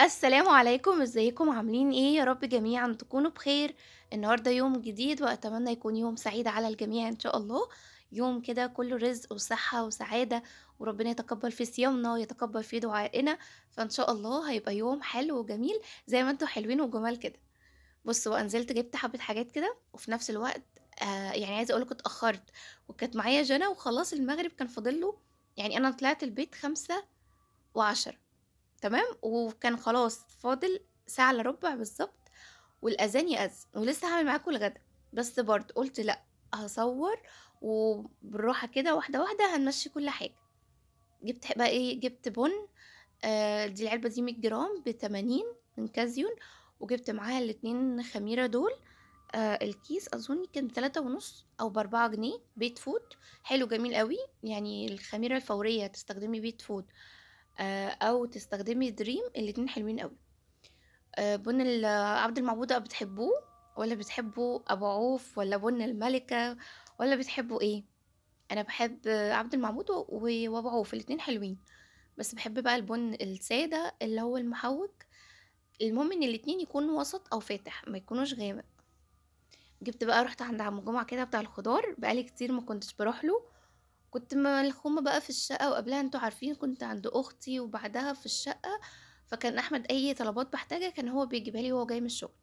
السلام عليكم، إزيكم عاملين إيه؟ يا رب جميعًا تكونوا بخير. النهارده يوم جديد وأتمنى يكون يوم سعيد على الجميع إن شاء الله، يوم كده كُلّه رزق وصحة وسعادة، وربنا يتقبّل فيه صيامنا ويتقبّل فيه دعائنا، فإن شاء الله هيبقى يوم حلو وجميل زي ما أنتم حلوين وجُمال كده. بُصّوا بقى نزلت جِبت حبّة حاجات كده، وفي نفس الوقت يعني عايزة أقول لكم اتأخّرت، وكانت معايا جَنى وخلاص المغرب كان فاضل له يعني أنا طلعت البيت 17:10. تمام، وكان خلاص فاضل ساعة إلا ربع بالضبط والأذان يأذن، ولسه هاعمل معاكم الغدا، بس برضه قُلت لأ، هاصوّر وبالراحة كده واحدة، واحدة هنمشّي كل حاجة. جِبت بقى إيه، جِبت بُن دي العلبة دي 100 جرام ب80 من كازيون، وجِبت معاها الاتنين خميرة دول، الكيس أظن كان ب3.5 أو ب4 جنيه بيت فود حلو جميل أوي، يعني الخميرة الفورية تستخدمي بيت فود أو تستخدمي دريم الاتنين حلوين أوي. بُن عبد المعبود بتحبوه والّا بتحبوا أبو عوف والّا بُن الملكة والّا بتحبوا إيه؟ أنا باحب عبد المعبود وأبو عوف الاتنين حلوين، بس باحب بقى البُن السادة اللي هو المحوّج، المهم إن الاتنين يكونوا وسط أو فاتح ما يكونوش غامق. جِبت بقى رُحت عند عم جمعة كده بتاع الخضار، بقى لي كتير ما كنتش باروح له، كنت ملخومة بقى في الشقة وقبلها أنتم عارفين كنت عند أختي وبعدها في الشقة، فكان أحمد أي طلبات باحتاجها كان هو بيجيبها لي وهو جاي من الشغل.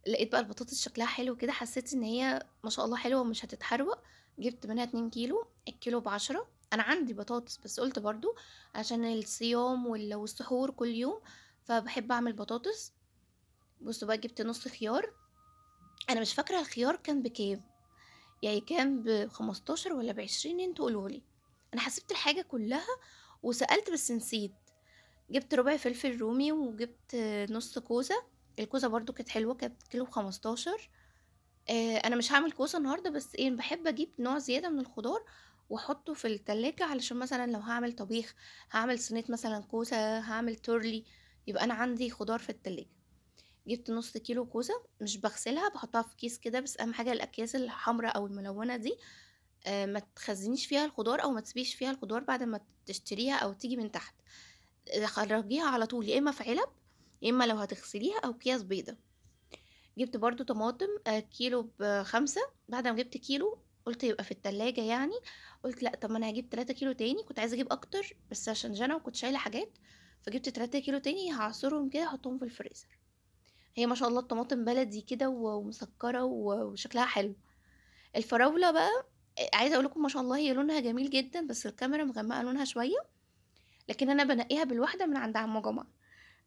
لقيت بقى البطاطس شكلها حلو كده، حسيت إن هي ما شاء الله حلوة ومش هتتحروق، جِبت منها 2 كيلو، الكيلو ب10، أنا عندي بطاطس بس قُلت برضه عشان الصيام والسحور كل يوم، فباحب أعمل بطاطس. بُصّوا بقى جِبت نُص خيار، أنا مش فاكرة الخيار كان بكام، يعني كان ب15 والّا ب20 أنتم قولوا لي، أنا حسبت الحاجة كلّها وسألت بس نسيت. جِبت ربع فلفل رومي وجِبت نُص كوسة، الكوسة برضه كانت حلوة كانت كيلو ب15. أنا مش هاعمل كوسة النهارده، بس إيه، باحب أجيب نوع زيادة من الخضار وأحطه في التلاجة علشان مثلًا لو هاعمل طبيخ، هاعمل صينية مثلًا كوسة، هاعمل تورلي، يبقى أنا عندي خضار في التلاجة. جِبت نُص كيلو كوسة، مش باغسلها، باحطها في كيس كده، بس أهم حاجة الأكياس الحمرا أو الملونة دي ما تخزّنيش فيها الخضار أو ما تسيبيش فيها الخضار بعد ما تشتريها أو تيجي من تحت، خرّجيها على طول يا إما في علب، يا إما لو هتغسليها أو أكياس بيضا. جِبت برضه طماطم كيلو ب5، بعد ما جِبت كيلو قُلت يبقى في التلاجة يعني، قُلت لأ طب ما أنا هاجيب 3 كيلو تاني، كنت عايزة أجيب أكتر بس عشان جَنى وكنت شايلة حاجات، فجِبت 3 كيلو تاني هاعصرهم كده أحطهم في الفريزر. هي ما شاء الله الطماطم بلدي كده ومسكّرة وشكلها حلو. الفراولة بقى عايزة أقول لكم ما شاء الله هي لونها جميل جدًا، بس الكاميرا مغمّقة لونها شوية، لكن أنا بانقّيها بالواحدة من عند عم جمعة.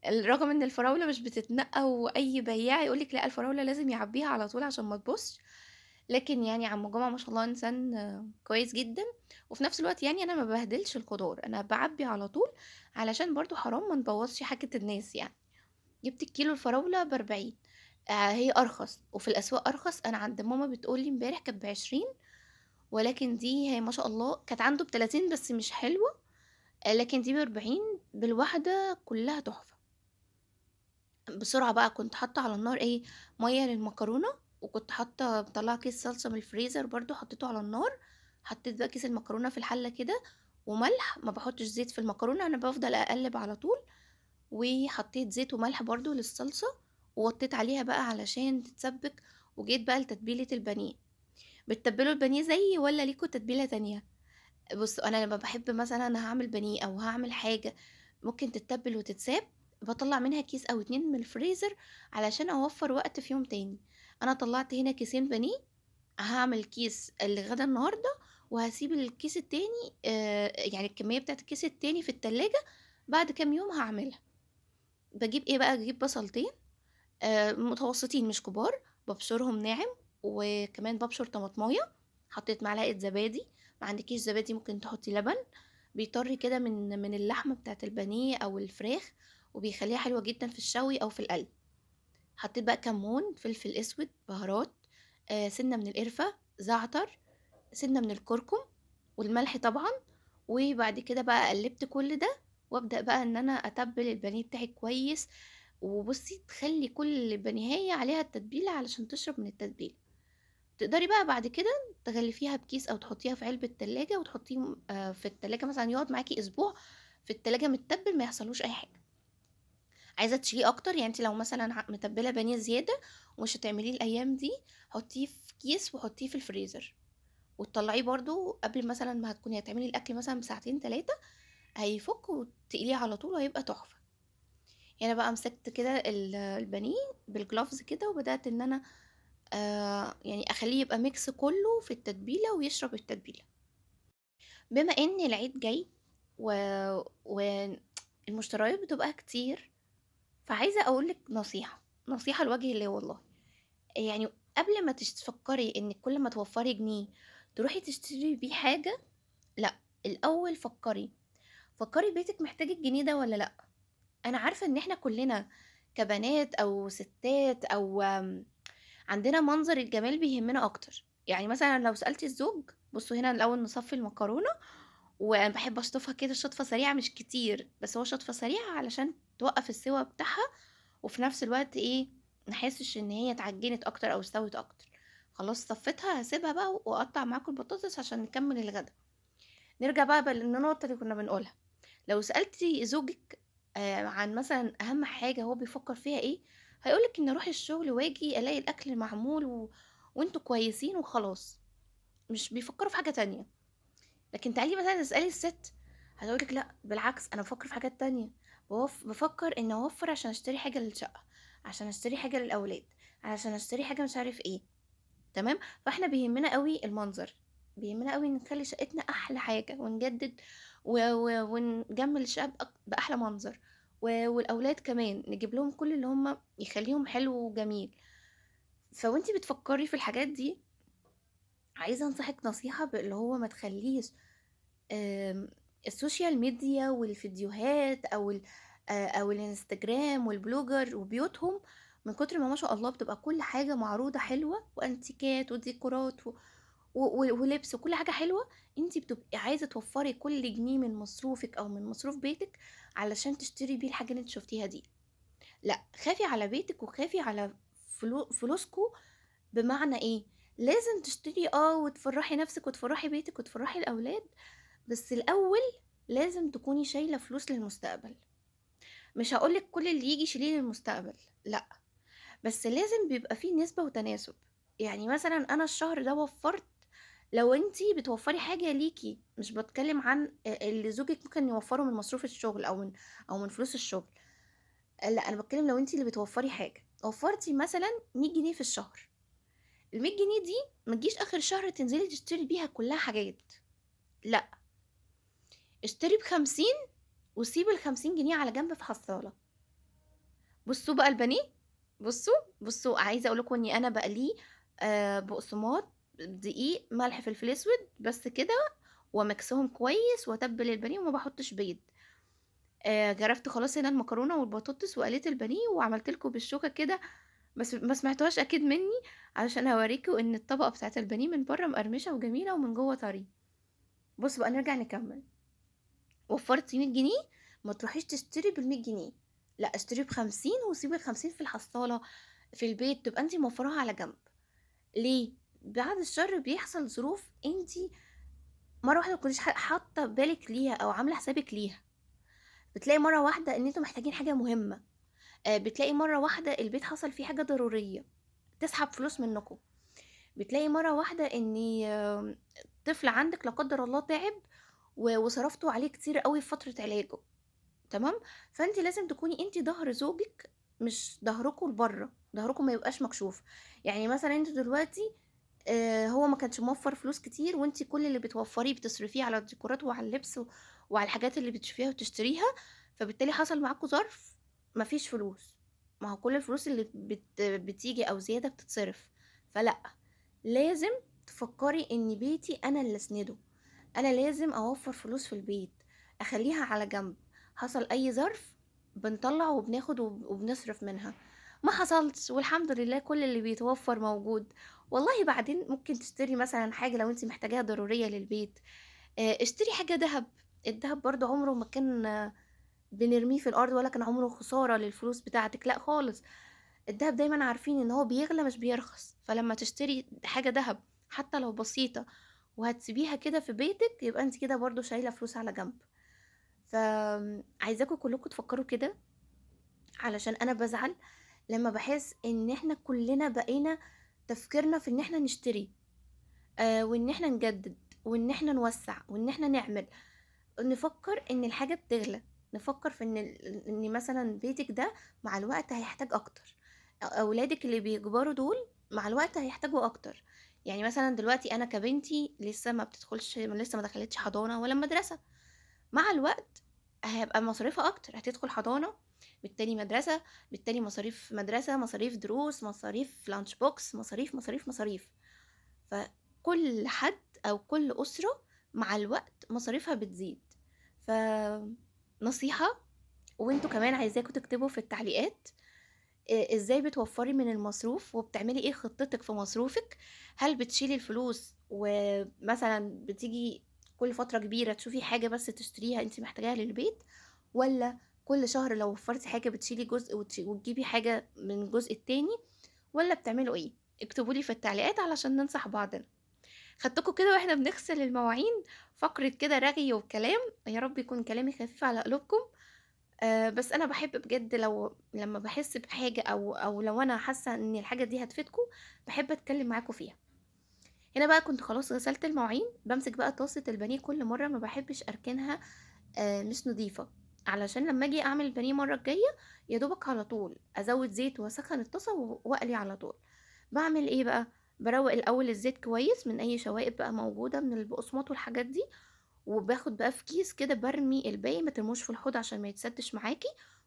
رغم إن الفراولة مش بتتنقّى وأي بياع يقول لِك لأ الفراولة لازم يعبّيها على طول عشان ما تبوظش، لكن يعني عم جمعة ما شاء الله إنسان كويس جدًا، وفي نفس الوقت يعني أنا ما باهدلش الخضار، أنا باعبّي على طول علشان برضه حرام ما نبوّظش حاجة الناس يعني. جِبت الكيلو الفراولة ب40، هي أرخص وفي الأسواق أرخص، أنا عند ماما بتقول لي امبارح كانت ب20، ولكن دي هي ما شاء الله كانت عنده ب30 بس مش حلوة، لكن دي ب40 بالواحدة كلّها تحفة. بسرعة بقى كنت حاطة على النار إيه، مَيّة للمكرونة، وكنت حاطة مطلّعة كيس صلصة من الفريزر برضه حطيته على النار، حطيت بقى كيس المكرونة في الحلة كده، وملح، ما باحطش زيت في المكرونة، أنا بافضل أقلّب على طول، وحطيت زيت وملح برضه للصلصة، ووطّيت عليها بقى علشان تتسبِّك، وجيت بقى لتتبيلة البانيه. بتتبّلوا البانيه زيي والّا ليكم تتبيلة تانية؟ بُصّوا، أنا لمّا باحب مثلًا هاعمل بانيه أو هاعمل حاجة ممكن تتّبل وتتساب، باطلّع منها كيس أو 2 من الفريزر علشان أوفّر وقت في يوم تاني. أنا طلّعت هنا كيسين بانيه، هاعمل كيس لغدا النهارده، وهاسيب الكيس التاني يعني الكمية بتاعة الكيس التاني في التلاجة، بعد كام يوم هاعملها. باجيب إيه بقى، باجيب بصلتين متوسطين مش كبار، بابشرهم ناعم، وكمان بابشر طماطماية، حطيت معلقة زبادي، ما عندكيش زبادي ممكن تحطي لبن، بيطري كده من اللحمة بتاعة البانيه أو الفراخ، وبيخلّيها حلوة جدًا في الشوي أو في القلي. حطيت بقى كمون، فلفل أسود، بهارات، سِنّة من القرفة، زعتر، سِنّة من الكركم، والملح طبعًا، وبعد كده بقى قلّبت كل ده، وأبدأ بقى إن أنا أتبّل البانيه بتاعي كويس، وبُصّي تخلّي كل بانيهاية عليها التتبيلة علشان تشرب من التتبيلة. تقدري بقى بعد كده تغلّفيها بكيس أو تحطيها في علبة تلاجة وتحطيهم في التلاجة مثلًا يقعد معاكِ أسبوع في التلاجة متّبل ما يحصلوش أي حاجة. عايزة تشيليه أكتر، يعني أنتِ لو مثلًا متبّلة بانيه زيادة ومش هتعمليه الأيام دي، حطّيه في كيس وحطّيه في الفريزر، وتطلّعيه برضه قبل مثلًا ما هتكوني هتعملي الأكل مثلًا بساعتين 3، هيفُك وتقليه على طول وهيبقى تحفة. يعني أنا بقى مسكت كده البانيه بالgloves كده وبدأت إن أنا يعني أخلّيه يبقى mix كلّه في التتبيلة ويشرب التتبيلة. بما إن العيد جاي و والمشتريات بتبقى كتير، فعايزة أقول لِك نصيحة، نصيحة لوجه الله والله. يعني قبل ما تفكّري إنِّك كل ما توفّري جنيه تروحي تشتري بيه حاجة، لأ، الأول فكّري بيتِك محتاج الجنيه ده والّا لأ. أنا عارفة إن إحنا كلّنا كبنات أو ستات أو عندنا منظر الجمال بيهمنا أكتر. يعني مثلًا لو سألتِ الزوج، بُصّوا هنا الأول نصفّي المكرونة، وأنا باحب أشطفها كده شطفة سريعة مش كتير، بس هو شطفة سريعة علشان توقّف السِوَى بتاعها، وفي نفس الوقت إيه، ما احسّش إن هي اتعجِّنت أكتر أو استوت أكتر. خلاص صفّيتها هاسيبها بقى وأقطّع معاكم البطاطس عشان نكمّل الغدا. نرجع بقى للنقطة اللي كنا بنقولها. لو سألتِ زوجِك عن مثلًا أهم حاجة هو بيفكّر فيها إيه، هيقول لِك إني أروح الشغل وآجي ألاقي الأكل معمول وأنتم كويسين وخلاص، مش بيفكّروا في حاجة تانية. لكن تعالي مثلًا اسألي الست، هتقول لِك لأ بالعكس أنا بافكّر في حاجات تانية، بافكّر إني أوفّر عشان أشتري حاجة للشقة، عشان أشتري حاجة للأولاد، عشان أشتري حاجة مش عارف إيه، تمام؟ فإحنا بيهمنا أوي المنظر، بيهمنا أوي نخلّي شقتنا أحلى حاجة ونجدد ونجمّل الشقة بأحلى منظر، والأولاد كمان نجيب لهم كل اللي هم يخلّيهم حلو وجميل. فوأنتِ بتفكّري في الحاجات دي، عايزة أنصحِك نصيحة اللي هو ما تخلّيش آمم السوشيال ميديا والفيديوهات أو الإنستجرام والبلوجر وبيوتهم من كتر ما شاء الله بتبقى كل حاجة معروضة حلوة وأنتيكات وديكورات ولبس وكل حاجة حلوة، أنتِ بتبقي عايزة توفّري كل جنيه من مصروفِك أو من مصروف بيتِك علشان تشتري بيه الحاجة اللي أنتِ شُفتيها دي. لأ، خافي على بيتِك وخافي على فلوسكم. بمعنى إيه، لازم تشتري وتفرّحي نَفْسِك وتفرّحي بيتِك وتفرّحي الأولاد، بس الأول لازم تكوني شايلة فلوس للمستقبل. مش هاقول لِك كل اللي ييجي شيليه للمستقبل، لأ، بس لازم بيبقى في نسبة وتناسب. يعني مثلًا أنا الشهر ده وفّرت، لو أنتِ بتوفّري حاجة ليكِ، مش باتكلم عن اللي زوجِك ممكن يوفّره من مصروف الشغل أو من فلوس الشغل. لأ، أنا باتكلم لو أنتِ اللي بتوفّري حاجة، وفّرتِ مثلًا 100 جنيه في الشهر، ال100 جنيه دي ما تجيش آخر الشهر تنزلي تشتري بيها كلّها حاجات، لأ، اشتري ب50 وسيبي ال50 جنيه على جنب في حصّالة. بُصّوا بقى البانيه، بُصّوا عايزة أقول لكم إني أنا باقليه بقسماط، دقيق، ملح، فلفل أسود، بس كده وأميكسهم كويس وأتبّل البانيه وما باحطش بيض. جرَفت خلاص هنا المكرونة والبطاطس وقليت البانيه وعملت لكم بالشوكة كده، بس ما سمعتوهاش أكيد منّي، علشان أورّيكم إن الطبقة بتاعة البانيه من برّه مقرمشة وجميلة ومن جوّه طري. بُصّوا بقى نرجع نكمّل. وفّرتِ 100 جنيه، ما تروحيش تشتري بال100 جنيه، لأ اشتري ب50 وسيبي ال50 في الحصّالة، في البيت، تبقى أنتِ موفّراها على جنب. ليه؟ بعد الشر بيحصل ظروف أنتِ مرّة واحدة ما تكونيش حاطة بالِك ليها أو عاملة حسابِك ليها، بتلاقي مرّة واحدة إن أنتم محتاجين حاجة مهمة، بتلاقي مرّة واحدة البيت حصل فيه حاجة ضرورية، تسحب فلوس منّكم، بتلاقي مرّة واحدة إن طفل عندِك لا قدّر الله تعب وصرفتوا عليه كتير أوي في فترة علاجه. تمام، فأنتِ لازم تكوني أنتِ ضهر زوجِك، مش ضهركم لبرّه، ضهركم ما يبقاش مكشوف. يعني مثلًا أنتِ دلوقتي هو ما كانش موفّر فلوس كتير وأنتِ كل اللي بتوفّريه بتصرفيه على الديكورات وعلى اللبس وعلى الحاجات اللي بتشوفيها وتشتريها، فبالتالي حصل معاكم ظرف ما فيش فلوس. ما هو كل الفلوس اللي بتيجي أو زيادة بتتصرف، فلأ، لازم تفكّري إن بيتي أنا اللي أسنده. أنا لازم أوفّر فلوس في البيت، أخلّيها على جنب، حصل أي ظرف بنطلّع وبناخد وبنصرف منها. ما حصلش والحمد لله كل اللي بيتوفّر موجود. والله بعدين ممكن تشتري مثلًا حاجة لو أنتِ محتاجاها ضرورية للبيت، اشتري حاجة دهب. الدهب برضه عمره ما كان بنرميه في الأرض ولا كان عمره خسارة للفلوس بتاعتِك، لأ خالص. الدهب دايمًا عارفين إن هو بيغلى مش بيرخص، فلمّا تشتري حاجة دهب حتى لو بسيطة وهتسيبيها كده في بيتِك، يبقى أنتِ كده برضه شايلة فلوس على جنب. عايزاكم كلّكم تفكّروا كده، علشان أنا بازعل لمّا باحس إن إحنا كُلّنا بقينا تفكيرنا في إن إحنا نشتري، وإن إحنا نجدد، وإن إحنا نوسّع، وإن إحنا نعمل، نفكّر إن الحاجة بتغلى، نفكّر في إن مثلًا بيتِك ده مع الوقت هيحتاج أكتر، أولادِك اللي بيكبروا دول مع الوقت هيحتاجوا أكتر، يعني مثلًا دلوقتي أنا كبنتي لسه ما دخلتش حضانة ولا مدرسة، مع الوقت هيبقى مصاريفها أكتر، هتدخل حضانة، بالتالي مدرسة، بالتالي مصاريف مدرسة، مصاريف دروس، مصاريف lunch box، مصاريف، مصاريف، مصاريف. فكل حد أو كل أسرة مع الوقت مصاريفها بتزيد. فنصيحة، وأنتم كمان عايزاكم تكتبوا في التعليقات إزاي بتوفّري من المصروف، وبتعملي إيه خطتِك في مصروفِك، هل بتشيلي الفلوس ومثلًا بتيجي كل فترة كبيرة تشوفي حاجة بس تشتريها أنتِ محتاجاها للبيت، والّا كل شهر لو وفّرتِ حاجة بتشيلي جزء وتجيبي حاجة من الجزء التاني، والّا بتعملوا إيه؟ اكتبوا لي في التعليقات علشان ننصح بعضنا. خدتكم كده وإحنا بنغسل المواعين فقرة كده رغي وكلام، يا رب يكون كلامي خفيف على قلوبكم. بس أنا باحب بجد لمّا باحس بحاجة أو لو أنا حاسة إن الحاجة دي هتفيدكم، باحب أتكلم معاكم فيها. هنا بقى كنت خلاص غسلت المواعين، بامسك بقى طاسة البانيه كل مرة ما باحبش أركنها مش نضيفة، علشان لمّا آجي أعمل البانيه المرة الجاية يا دوبك على طول أزوّد زيت وأسخّن الطاسة وأقلي على طول. باعمل إيه بقى، باروّق الأول الزيت كويس من أي شوائب بقى موجودة من البقسماط والحاجات دي، وباخد بقى في كيس كده بارمي الباقي ما ترموش في الحوض عشان ما يتسدش معاكِ،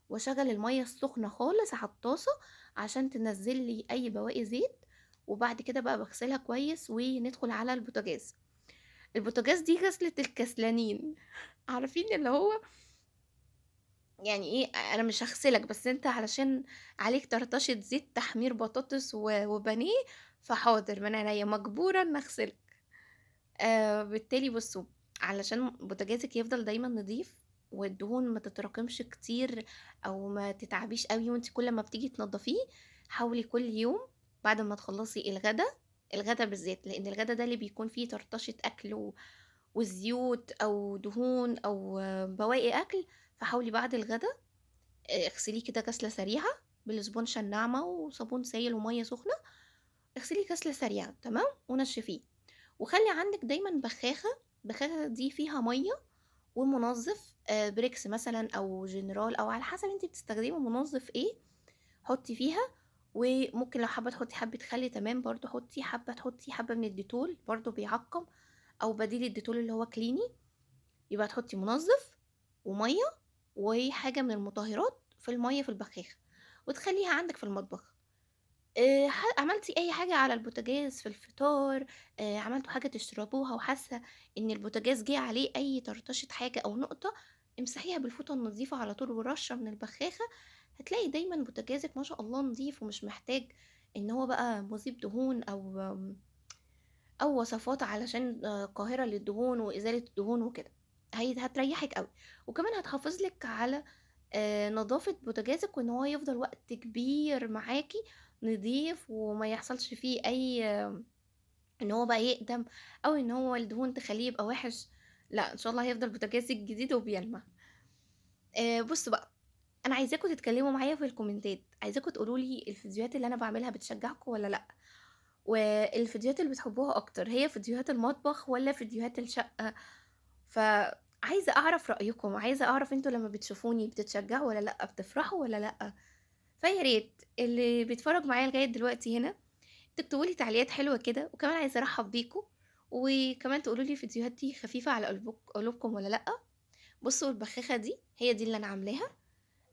واشغّل المَيّة السخنة خالص على الطاسة عشان تنزّل لي أي بواقي زيت، وبعد كده بقى باغسلها كويس وندخل على البوتاجاز. البوتاجاز دي غسلة الكسلانين، عارفين اللي هو يعني إيه، أنا مش هاغسلك بس أنت علشان عليك طرطشة زيت تحمير بطاطس وبانيه، فحاضر من عينيا مجبورة إني أغسلك. بالتالي بُصّوا، علشان بوتاجازِك يفضل دايمًا نضيف والدهون ما تتراكمش كتير أو ما تتعبيش أوي وأنتِ كل ما بتيجي تنضّفيه، حاولي كل يوم بعد ما تخلّصي الغدا بالذات، لإن الغدا ده اللي بيكون فيه طرطشة أكل وزيوت أو دهون أو بواقي أكل، فحاولي بعد الغدا اغسليه كده غسلة سريعة بالإسبونشة الناعمة وصابون سايل ومَيّة سخنة، اغسليه غسلة سريعة تمام، ونشّفيه. وخلّي عندِك دايمًا بخاخة، البخاخة دي فيها مَيّة ومنظّف بريكس مثلًا أو جنرال أو على حسب أنتِ بتستخدمي منظّف إيه، حُطّي فيها، وممكن لو حابة تحطّي حبّة خل تمام برضه حُطّي، حابة تحطّي حبّة من الديتول برضه بيعقّم، أو بديل الديتول اللي هو كليني، يبقى تحطّي منظّف ومَيّة وحاجة من المطهّرات في المَيّة في البخاخة، وتخلّيها عندِك في المطبخ. عملتِ أي حاجة على البوتاجاز في الفطار، عملتوا حاجة تشربوها وحاسة إن البوتاجاز جِه عليه أي طرطشة حاجة أو نقطة، امسحيها بالفوطة النضيفة على طول ورشّة من البخاخة، هتلاقي دايمًا بوتاجازِك ما شاء الله نضيف ومش محتاج إن هو بقى مُذيب دهون أو وصفات علشان قاهرة للدهون وإزالة الدهون وكده، هتريّحِك أوي، وكمان هتحافظ لِك على نضافة بوتاجازِك وإن هو يفضل وقت كبير معاكِ نضيف وما يحصلش فيه أي إن هو بقى يقدم أو إن هو الدهون تخلّيه يبقى وِحِش، لأ إن شاء الله هيفضل بوتاجازِك جديد وبيلمع. بُصّوا بقى، أنا عايزاكم تتكلموا معايا في الكومنتات، عايزاكم تقولوا لي الفيديوهات اللي أنا باعملها بتشجعكم والّا لأ؟ والفيديوهات اللي بتحبوها أكتر هي فيديوهات المطبخ والّا فيديوهات الشقة؟ فعايزة أعرف رأيكم، عايزة أعرف أنتم لمّا بتشوفوني بتتشجعوا والّا لأ، بتفرحوا والّا لأ؟ فيا ريت اللي بيتفرج معايا لغاية دلوقتي هنا تكتبوا لي تعليقات حلوة كده، وكمان عايزة أرحّب بيكم، وكمان تقولوا لي الفيديوهات دي خفيفة على قلوبكم والّا لأ. بُصّوا البخاخة دي هي دي اللي أنا عاملاها،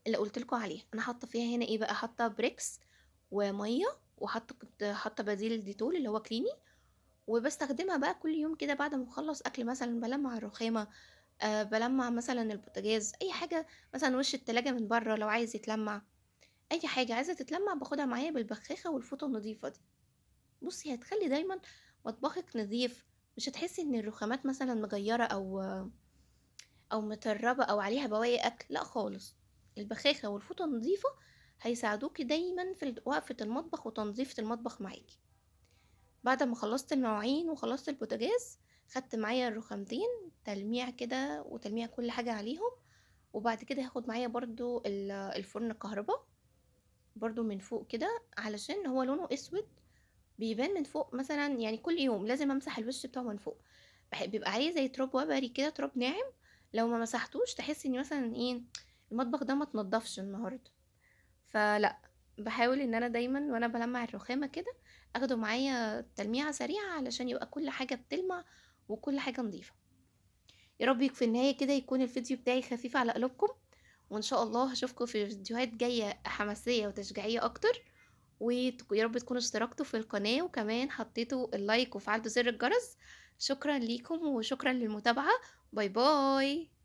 اللي قُلت لكم عليها، أنا حاطة فيها هنا إيه بقى، حاطة بريكس ومَيّة كنت حاطة بديل الديتول اللي هو كليني، وباستخدمها بقى كل يوم كده بعد ما باخلّص أكل مثلًا بالمّع الرخامة، بالمّع مثلًا البوتاجاز، أي حاجة مثلًا وِش التلاجة من برّه لو عايز يتلمّع، أي حاجة عايزة تتلمّع باخدها معايا بالبخاخة والفوطة النضيفة دي. بُصّي هتخلّي دايمًا مطبخِك نضيف، مش هتحسّي إن الرخامات مثلًا مجيّرة أو مترّبة أو عليها بواقي أكل، لأ خالص، البخاخة والفوطة النضيفة هيساعدوكِ دايمًا في وقفة المطبخ وتنضيفة المطبخ معاكِ. بعد ما خلّصت المواعين وخلّصت البوتاجاز، خدت معايا الرخامتين تلميع كده وتلميع كل حاجة عليهم، وبعد كده هاخد معايا برضه الفرن الكهربا برضه من فوق كده، علشان هو لونه أسود بيبان من فوق مثلًا، يعني كل يوم لازم أمسح الوش بتاعه من فوق، بيبقى عليه زي تراب وبري كده، تراب ناعم، لو ما مسحتوش تحسي إن مثلًا إيه، المطبخ ده ما اتنضفش النهارده. فلأ، باحاول إن أنا دايمًا وأنا بالمّع الرخامة كده، آخده معايا تلميعة سريعة علشان يبقى كل حاجة بتلمع وكل حاجة نضيفة. يا رب في النهاية كده يكون الفيديو بتاعي خفيف على قلوبكم، وإن شاء الله هاشوفكم في فيديوهات جاية حماسية وتشجيعية أكتر، يا رب تكونوا اشتركتوا في القناة وكمان حطيتوا اللايك وفعلتوا زر الجرس. شكرًا ليكم وشكرًا للمتابعة. باي باي.